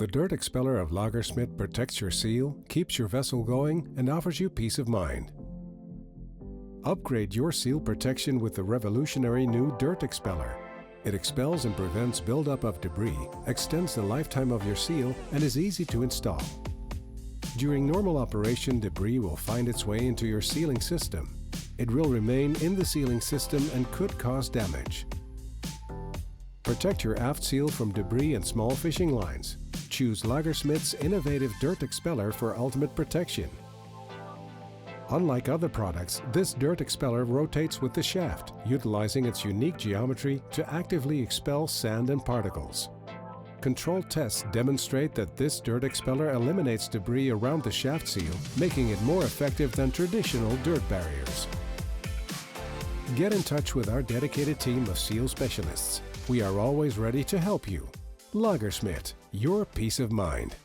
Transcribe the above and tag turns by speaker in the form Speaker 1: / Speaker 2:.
Speaker 1: The Dirt Expeller of Lagersmit protects your seal, keeps your vessel going, and offers you peace of mind. Upgrade your seal protection with the revolutionary new Dirt Expeller. It expels and prevents buildup of debris, extends the lifetime of your seal, and is easy to install. During normal operation, debris will find its way into your sealing system. It will remain in the sealing system and could cause damage. Protect your aft seal from debris and small fishing lines. Choose Lagersmit's innovative Dirt Expeller for ultimate protection. Unlike other products, this Dirt Expeller rotates with the shaft, utilizing its unique geometry to actively expel sand and particles. Controlled tests demonstrate that this Dirt Expeller eliminates debris around the shaft seal, making it more effective than traditional dirt barriers. Get in touch with our dedicated team of seal specialists. We are always ready to help you. Lagersmit, your peace of mind.